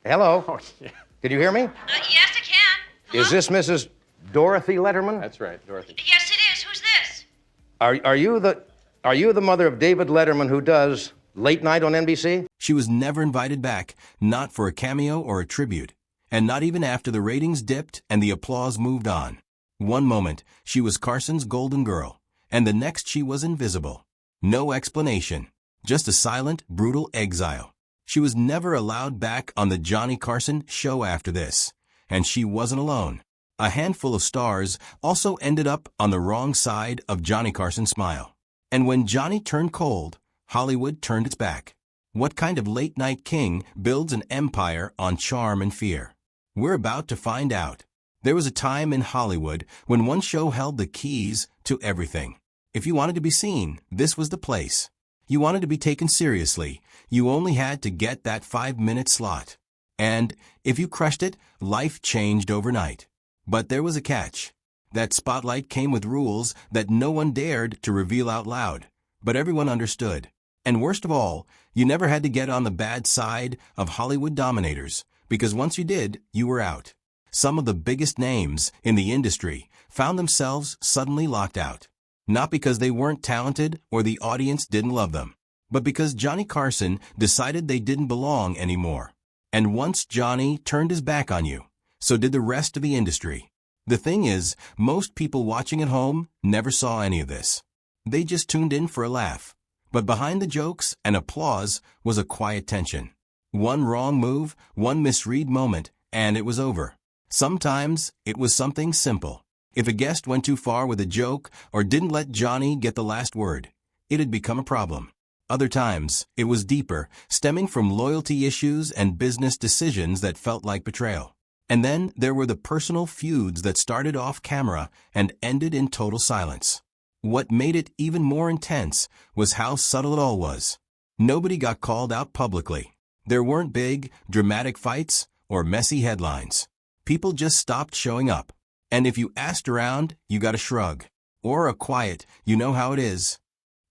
Hello? Oh, yeah. Can you hear me? Yes, I can. Hello? Is this Mrs. Dorothy Letterman? That's right, Dorothy. Yes, it is. Who's this? Are you the mother of David Letterman who does Late Night on NBC? She was never invited back, not for a cameo or a tribute, and not even after the ratings dipped and the applause moved on. One moment, she was Carson's golden girl, and the next she was invisible. No explanation, just a silent, brutal exile. She was never allowed back on the Johnny Carson show after this, and she wasn't alone. A handful of stars also ended up on the wrong side of Johnny Carson's smile. And when Johnny turned cold, Hollywood turned its back. What kind of late-night king builds an empire on charm and fear? We're about to find out. There was a time in Hollywood when one show held the keys to everything. If you wanted to be seen, this was the place. You wanted to be taken seriously, you only had to get that 5-minute slot. And if you crushed it, life changed overnight. But there was a catch. That spotlight came with rules that no one dared to reveal out loud, but everyone understood. And worst of all, you never had to get on the bad side of Hollywood dominators, because once you did, you were out. Some of the biggest names in the industry found themselves suddenly locked out. Not because they weren't talented or the audience didn't love them, but because Johnny Carson decided they didn't belong anymore. And once Johnny turned his back on you, so did the rest of the industry. The thing is, most people watching at home never saw any of this. They just tuned in for a laugh. But behind the jokes and applause was a quiet tension. One wrong move, one misread moment, and it was over. Sometimes it was something simple. If a guest went too far with a joke or didn't let Johnny get the last word, it had become a problem. Other times, it was deeper, stemming from loyalty issues and business decisions that felt like betrayal. And then there were the personal feuds that started off camera and ended in total silence. What made it even more intense was how subtle it all was. Nobody got called out publicly. There weren't big, dramatic fights or messy headlines. People just stopped showing up. And if you asked around, you got a shrug. Or a quiet, you know how it is.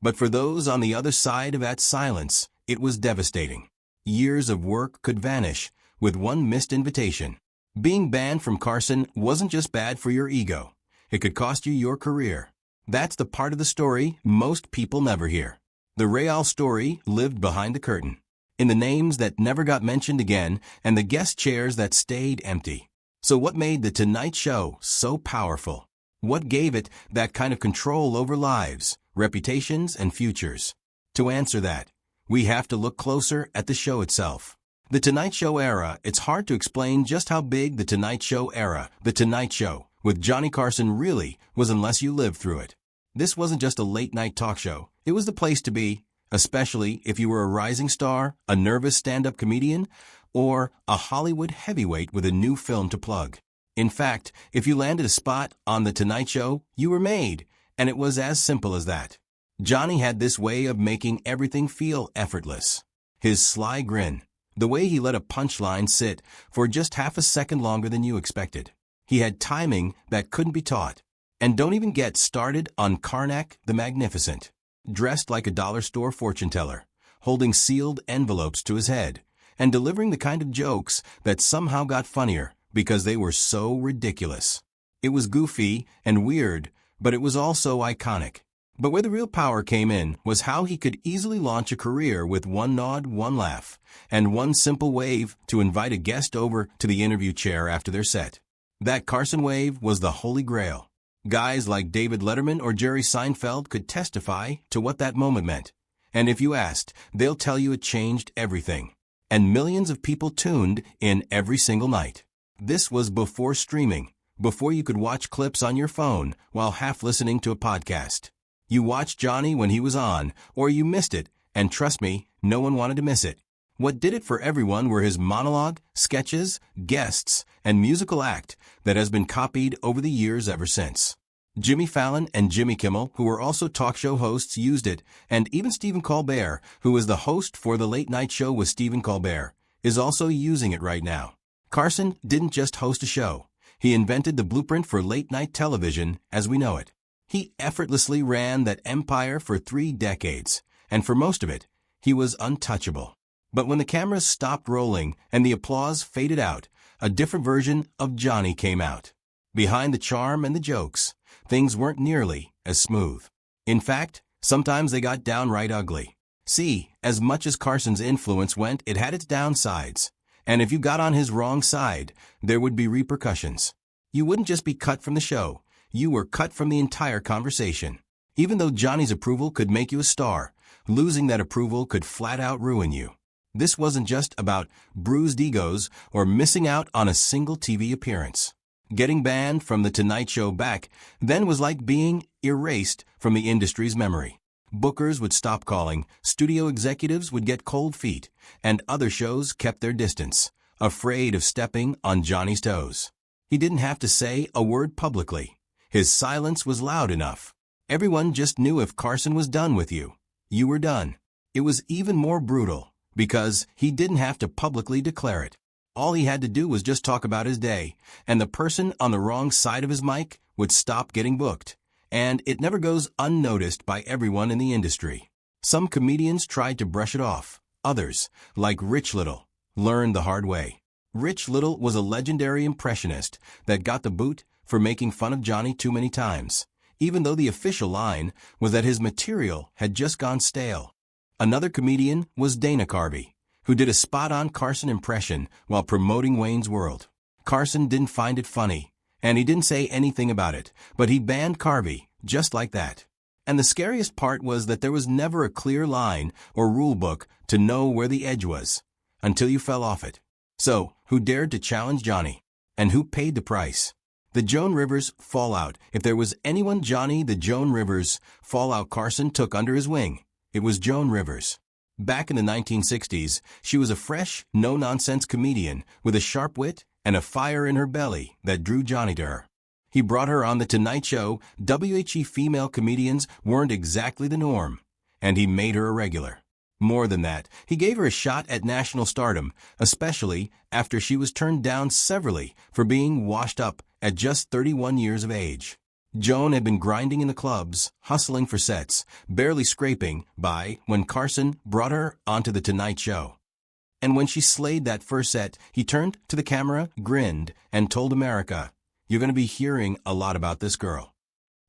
But for those on the other side of that silence, it was devastating. Years of work could vanish with one missed invitation. Being banned from Carson wasn't just bad for your ego. It could cost you your career. That's the part of the story most people never hear. The real story lived behind the curtain, in the names that never got mentioned again and the guest chairs that stayed empty. So what made The Tonight Show so powerful? What gave it that kind of control over lives, reputations, and futures? To answer that, we have to look closer at the show itself. The Tonight Show era, it's hard to explain just how big the Tonight Show era, The Tonight Show, with Johnny Carson really was unless you lived through it. This wasn't just a late-night talk show. It was the place to be, especially if you were a rising star, a nervous stand-up comedian, or a Hollywood heavyweight with a new film to plug. In fact, if you landed a spot on The Tonight Show, you were made, and it was as simple as that. Johnny had this way of making everything feel effortless. His sly grin, the way he let a punchline sit for just half a second longer than you expected. He had timing that couldn't be taught. And don't even get started on Karnak the Magnificent, dressed like a dollar store fortune teller, holding sealed envelopes to his head, and delivering the kind of jokes that somehow got funnier because they were so ridiculous. It was goofy and weird, but it was also iconic. But where the real power came in was how he could easily launch a career with one nod, one laugh, and one simple wave to invite a guest over to the interview chair after their set. That Carson wave was the holy grail. Guys like David Letterman or Jerry Seinfeld could testify to what that moment meant. And if you asked, they'll tell you it changed everything. And millions of people tuned in every single night. This was before streaming, before you could watch clips on your phone while half listening to a podcast. You watched Johnny when he was on, or you missed it, and trust me, no one wanted to miss it. What did it for everyone were his monologue, sketches, guests, and musical act that has been copied over the years ever since. Jimmy Fallon and Jimmy Kimmel, who were also talk show hosts, used it, and even Stephen Colbert, who was the host for The Late Night Show with Stephen Colbert, is also using it right now. Carson didn't just host a show. He invented the blueprint for late-night television as we know it. He effortlessly ran that empire for 3 decades, and for most of it, he was untouchable. But when the cameras stopped rolling and the applause faded out, a different version of Johnny came out. Behind the charm and the jokes, things weren't nearly as smooth. In fact, sometimes they got downright ugly. See, as much as Carson's influence went, it had its downsides. And if you got on his wrong side, there would be repercussions. You wouldn't just be cut from the show, you were cut from the entire conversation. Even though Johnny's approval could make you a star, losing that approval could flat out ruin you. This wasn't just about bruised egos or missing out on a single TV appearance. Getting banned from The Tonight Show back then was like being erased from the industry's memory. Bookers would stop calling, studio executives would get cold feet, and other shows kept their distance, afraid of stepping on Johnny's toes. He didn't have to say a word publicly. His silence was loud enough. Everyone just knew if Carson was done with you, you were done. It was even more brutal, because he didn't have to publicly declare it. All he had to do was just talk about his day, and the person on the wrong side of his mic would stop getting booked. And it never goes unnoticed by everyone in the industry. Some comedians tried to brush it off. Others, like Rich Little, learned the hard way. Rich Little was a legendary impressionist that got the boot for making fun of Johnny too many times, even though the official line was that his material had just gone stale. Another comedian was Dana Carvey, who did a spot-on Carson impression while promoting Wayne's World. Carson didn't find it funny, and he didn't say anything about it, but he banned Carvey just like that. And the scariest part was that there was never a clear line or rule book to know where the edge was, until you fell off it. So, who dared to challenge Johnny? And who paid the price? The Joan Rivers fallout. If there was anyone Johnny the Joan Rivers fallout Carson took under his wing, it was Joan Rivers. Back in the 1960s, she was a fresh, no-nonsense comedian with a sharp wit and a fire in her belly that drew Johnny to her. He brought her on The Tonight Show. WHE female comedians weren't exactly the norm, and he made her a regular. More than that, he gave her a shot at national stardom, especially after she was turned down severally for being washed up at just 31 years of age. Joan had been grinding in the clubs, hustling for sets, barely scraping by when Carson brought her onto The Tonight Show. And when she slayed that first set, he turned to the camera, grinned, and told America, "You're going to be hearing a lot about this girl."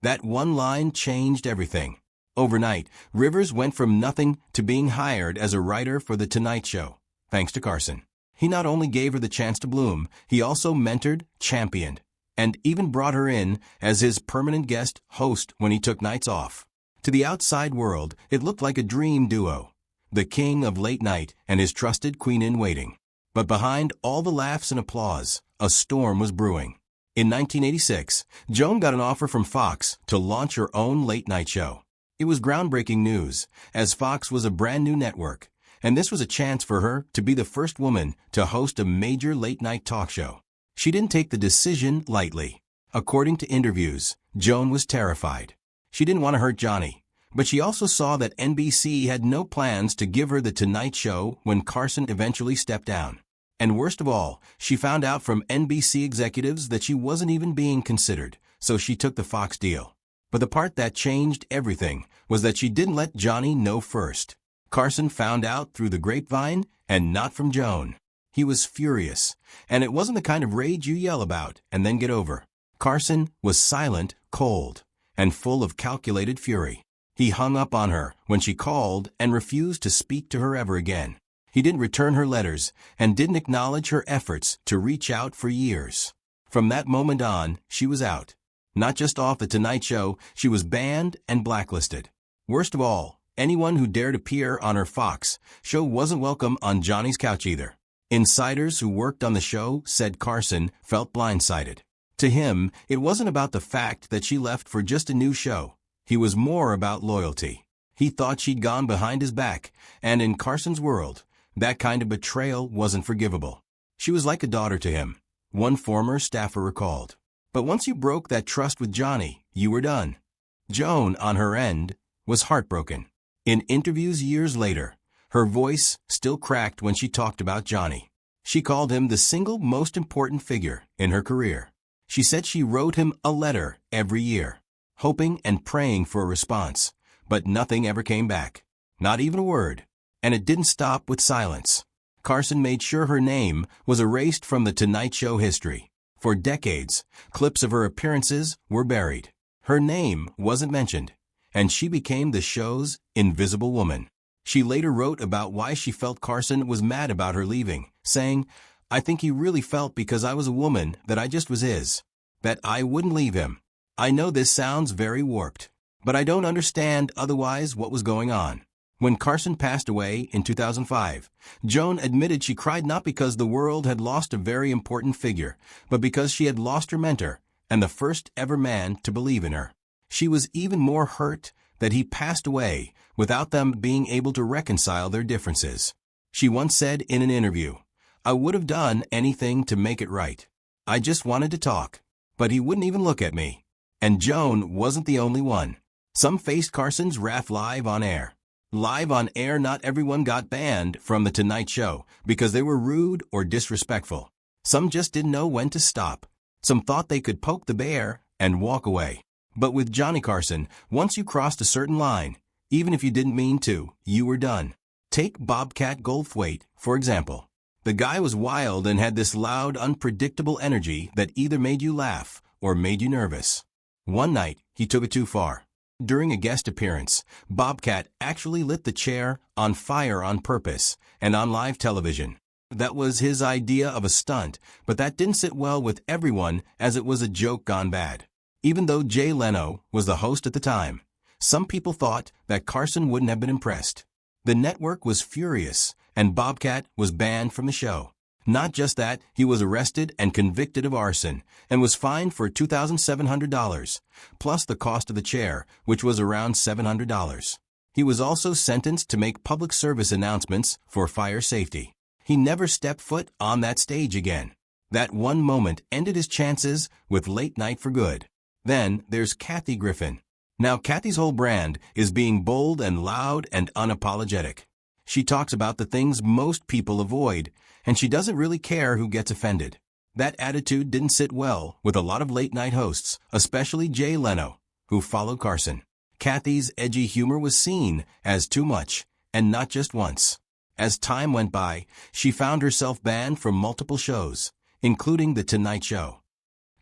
That one line changed everything. Overnight, Rivers went from nothing to being hired as a writer for The Tonight Show, thanks to Carson. He not only gave her the chance to bloom, he also mentored, championed, and even brought her in as his permanent guest host when he took nights off. To the outside world, it looked like a dream duo, the king of late night and his trusted queen-in-waiting. But behind all the laughs and applause, a storm was brewing. In 1986, Joan got an offer from Fox to launch her own late-night show. It was groundbreaking news, as Fox was a brand-new network, and this was a chance for her to be the first woman to host a major late-night talk show. She didn't take the decision lightly. According to interviews, Joan was terrified. She didn't want to hurt Johnny, but she also saw that NBC had no plans to give her The Tonight Show when Carson eventually stepped down. And worst of all, she found out from NBC executives that she wasn't even being considered, so she took the Fox deal. But the part that changed everything was that she didn't let Johnny know first. Carson found out through the grapevine and not from Joan. He was furious, and it wasn't the kind of rage you yell about and then get over. Carson was silent, cold, and full of calculated fury. He hung up on her when she called and refused to speak to her ever again. He didn't return her letters and didn't acknowledge her efforts to reach out for years. From that moment on, she was out. Not just off The Tonight Show, she was banned and blacklisted. Worst of all, anyone who dared appear on her Fox show wasn't welcome on Johnny's couch either. Insiders who worked on the show said Carson felt blindsided. To him, it wasn't about the fact that she left for just a new show. He was more about loyalty. He thought she'd gone behind his back, and in Carson's world, that kind of betrayal wasn't forgivable. She was like a daughter to him, one former staffer recalled. But once you broke that trust with Johnny, you were done. Joan, on her end, was heartbroken. In interviews years later, her voice still cracked when she talked about Johnny. She called him the single most important figure in her career. She said she wrote him a letter every year, hoping and praying for a response, but nothing ever came back. Not even a word. And it didn't stop with silence. Carson made sure her name was erased from The Tonight Show history. For decades, clips of her appearances were buried. Her name wasn't mentioned, and she became the show's invisible woman. She later wrote about why she felt Carson was mad about her leaving, saying, "I think he really felt because I was a woman that I just was his, that I wouldn't leave him. I know this sounds very warped, but I don't understand otherwise what was going on." When Carson passed away in 2005, Joan admitted she cried not because the world had lost a very important figure, but because she had lost her mentor and the first ever man to believe in her. She was even more hurt that he passed away without them being able to reconcile their differences. She once said in an interview, "I would have done anything to make it right. I just wanted to talk, but he wouldn't even look at me." And Joan wasn't the only one. Some faced Carson's wrath live on air. Live on air, not everyone got banned from The Tonight Show because they were rude or disrespectful. Some just didn't know when to stop. Some thought they could poke the bear and walk away. But with Johnny Carson, once you crossed a certain line, even if you didn't mean to, you were done. Take Bobcat Goldthwait, for example. The guy was wild and had this loud, unpredictable energy that either made you laugh or made you nervous. One night, he took it too far. During a guest appearance, Bobcat actually lit the chair on fire on purpose and on live television. That was his idea of a stunt, but that didn't sit well with everyone as it was a joke gone bad. Even though Jay Leno was the host at the time, some people thought that Carson wouldn't have been impressed. The network was furious, and Bobcat was banned from the show. Not just that, he was arrested and convicted of arson and was fined for $2,700, plus the cost of the chair, which was around $700. He was also sentenced to make public service announcements for fire safety. He never stepped foot on that stage again. That one moment ended his chances with late night for good. Then there's Kathy Griffin. Now Kathy's whole brand is being bold and loud and unapologetic. She talks about the things most people avoid, and she doesn't really care who gets offended. That attitude didn't sit well with a lot of late-night hosts, especially Jay Leno, who followed Carson. Kathy's edgy humor was seen as too much, and not just once. As time went by, she found herself banned from multiple shows, including The Tonight Show.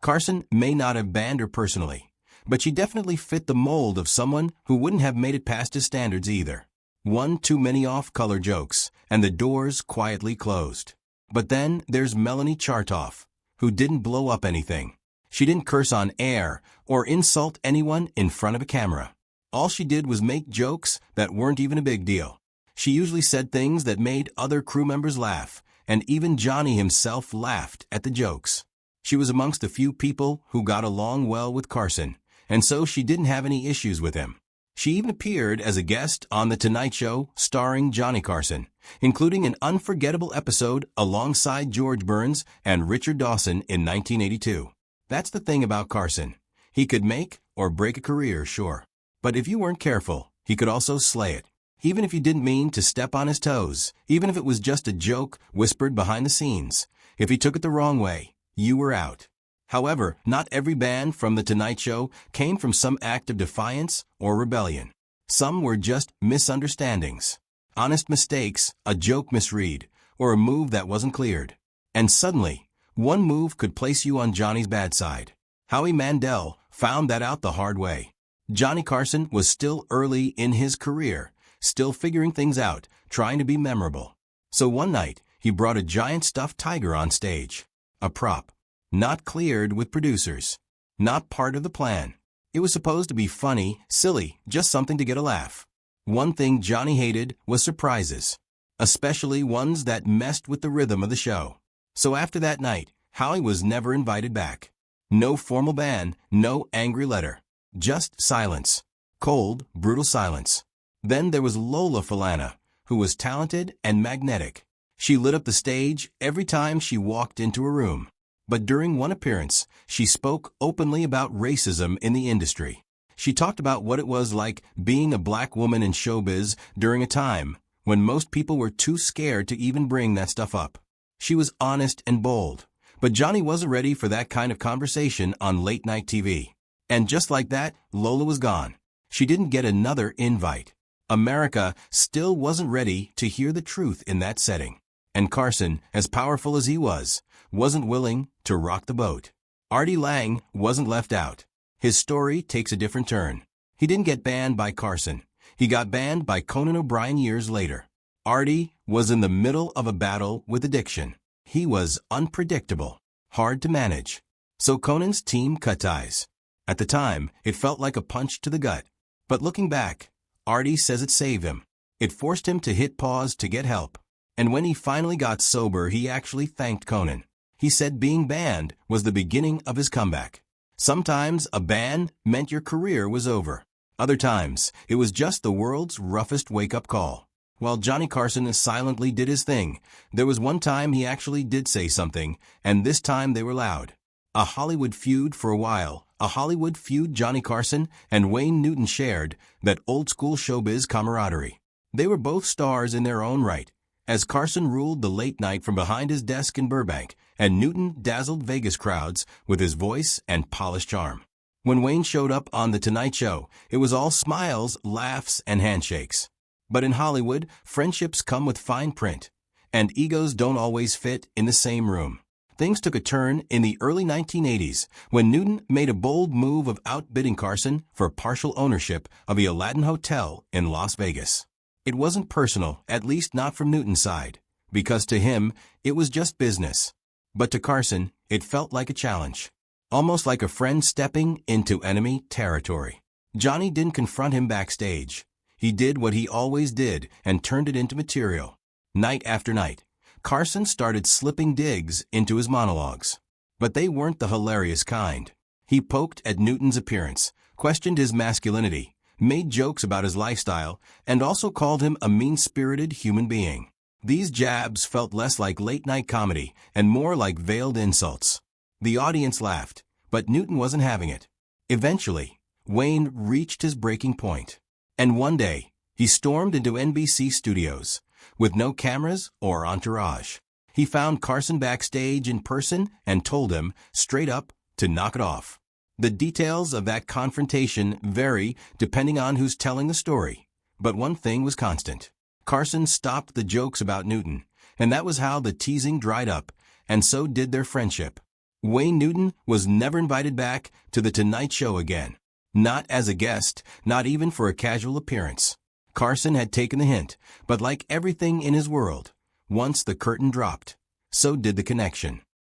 Carson may not have banned her personally, but she definitely fit the mold of someone who wouldn't have made it past his standards either. One too many off-color jokes, and the doors quietly closed. But then there's Melanie Chartoff, who didn't blow up anything. She didn't curse on air or insult anyone in front of a camera. All she did was make jokes that weren't even a big deal. She usually said things that made other crew members laugh, and even Johnny himself laughed at the jokes. She was amongst the few people who got along well with Carson, and so she didn't have any issues with him. She even appeared as a guest on The Tonight Show starring Johnny Carson, including an unforgettable episode alongside George Burns and Richard Dawson in 1982. That's the thing about Carson. He could make or break a career, sure. But if you weren't careful, he could also slay it. Even if you didn't mean to step on his toes, even if it was just a joke whispered behind the scenes, if he took it the wrong way, you were out. However, not every ban from The Tonight Show came from some act of defiance or rebellion. Some were just misunderstandings, honest mistakes, a joke misread, or a move that wasn't cleared. And suddenly, one move could place you on Johnny's bad side. Howie Mandel found that out the hard way. Johnny Carson was still early in his career, still figuring things out, trying to be memorable. So one night, he brought a giant stuffed tiger on stage, a prop. Not cleared with producers. Not part of the plan. It was supposed to be funny, silly, just something to get a laugh. One thing Johnny hated was surprises, especially ones that messed with the rhythm of the show. So after that night, Howie was never invited back. No formal ban, no angry letter. Just silence. Cold, brutal silence. Then there was Lola Falana, who was talented and magnetic. She lit up the stage every time she walked into a room. But during one appearance, she spoke openly about racism in the industry. She talked about what it was like being a black woman in showbiz during a time when most people were too scared to even bring that stuff up. She was honest and bold, but Johnny wasn't ready for that kind of conversation on late-night TV. And just like that, Lola was gone. She didn't get another invite. America still wasn't ready to hear the truth in that setting. And Carson, as powerful as he was, wasn't willing to rock the boat. Artie Lang wasn't left out. His story takes a different turn. He didn't get banned by Carson. He got banned by Conan O'Brien years later. Artie was in the middle of a battle with addiction. He was unpredictable, hard to manage. So Conan's team cut ties. At the time, it felt like a punch to the gut. But looking back, Artie says it saved him. It forced him to hit pause to get help. And when he finally got sober, he actually thanked Conan. He said being banned was the beginning of his comeback. Sometimes a ban meant your career was over. Other times, it was just the world's roughest wake-up call. While Johnny Carson silently did his thing, there was one time he actually did say something, and this time they were loud. A Hollywood feud for a while. A Hollywood feud Johnny Carson and Wayne Newton shared, that old-school showbiz camaraderie. They were both stars in their own right, as Carson ruled the late night from behind his desk in Burbank, and Newton dazzled Vegas crowds with his voice and polished charm. When Wayne showed up on The Tonight Show, it was all smiles, laughs, and handshakes. But in Hollywood, friendships come with fine print, and egos don't always fit in the same room. Things took a turn in the early 1980s when Newton made a bold move of outbidding Carson for partial ownership of the Aladdin Hotel in Las Vegas. It wasn't personal, at least not from Newton's side, because to him, it was just business. But to Carson, it felt like a challenge, almost like a friend stepping into enemy territory. Johnny didn't confront him backstage. He did what he always did and turned it into material. Night after night, Carson started slipping digs into his monologues. But they weren't the hilarious kind. He poked at Newton's appearance, questioned his masculinity, made jokes about his lifestyle, and also called him a mean-spirited human being. These jabs felt less like late-night comedy and more like veiled insults. The audience laughed, but Newton wasn't having it. Eventually, Wayne reached his breaking point. And one day, he stormed into NBC studios, with no cameras or entourage. He found Carson backstage in person and told him, straight up, to knock it off. The details of that confrontation vary depending on who's telling the story, but one thing was constant. Carson stopped the jokes about Newton, and that was how the teasing dried up, and so did their friendship. Wayne Newton was never invited back to The Tonight Show again. Not as a guest, not even for a casual appearance. Carson had taken the hint, but like everything in his world, once the curtain dropped, so did the connection.